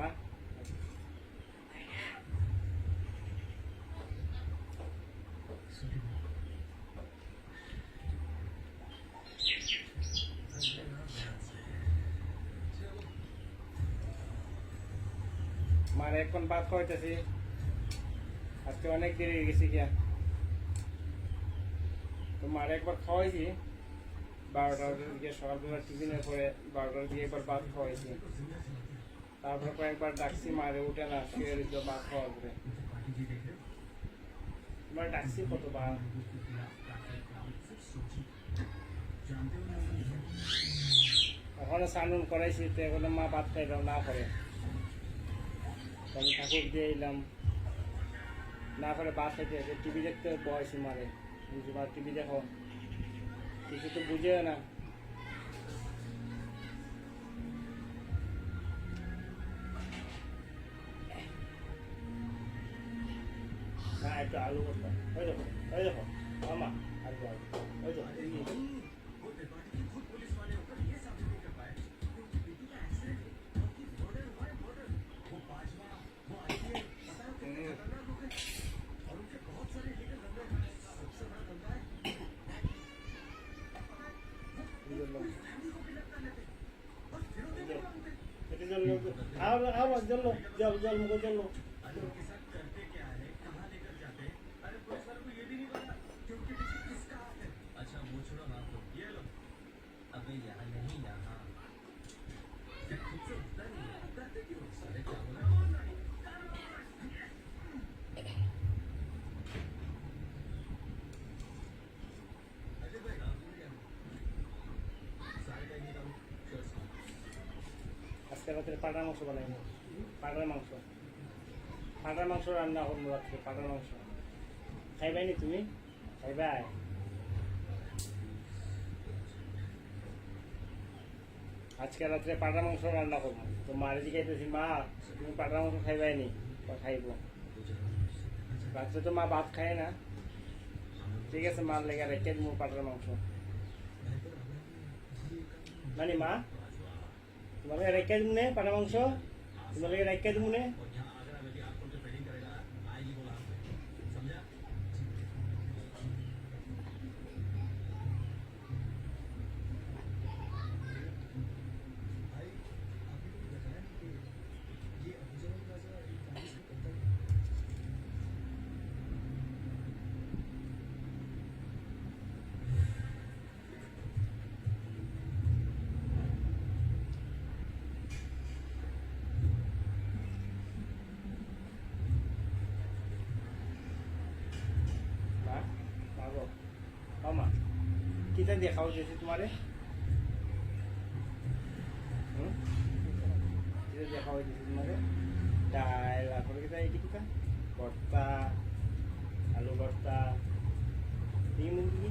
মা মার এখন ভাত খাওয়াইতেছি আজকে অনেক দেরি হয়ে গেছি গিয়া তো মার একবার খাওয়াইছি 12টার দিকে সকালবেলা টিফিনের পরে 12টার দিকে একবার ভাত খাওয়াইছি তারপরে কয়েকবার ডাকছি মারে উঠে না শুয়ে দিল ভাত খাওয়ার পরে তোমার ডাকছি কতবার ওখানে স্নান করাইছি তো এখন মা ভাত খাইলাম না করে আমি ঠাকুর দিয়ে এলাম না করে ভাত খাইতে টিভি দেখতে বয়সী মারে মা টিভি দেখো কিছু তো বুঝে না না একটু আলু করতাম ওই দেখো মামা আলু আলু ওই দেখো जल जल जल मुझे जल लो अच्छा वो छोड़ो ना तो ये लो अबे यहाँ नहीं यहाँ खुद से उठता नहीं है उठाते क्यों सारे क्या बोला अजय भाई राम सारे का नहीं करूँ আজকে রাত্রে পাটার মাংস বানাইনি পাটার মাংস রান্না করবো রাত্রে পাটার মাংস খাইবাই নি তুমি খাইবাই আজকে রাত্রে পাটার মাংস রান্না করবো তো মারে জিজ্ঞাসি মা তুমি পাটার মাংস খাইবাই নি খাইব রাত্রে তো মা ভাত খায় না ঠিক আছে মার লেগে রেখে দিব পাটার মাংস মানে মা তোমার রেখে দিব নে পাটার মাংস তোমার লেগে রেখে দিব নে মামা কিতা দিয়ে খাওয়া যেতে তোমারে কিতা দিয়ে খাওয়া যেতে তোমারে ডাল তারপরে কিতা এটি কিতা ভর্তা আলু ভর্তা এই মুরগি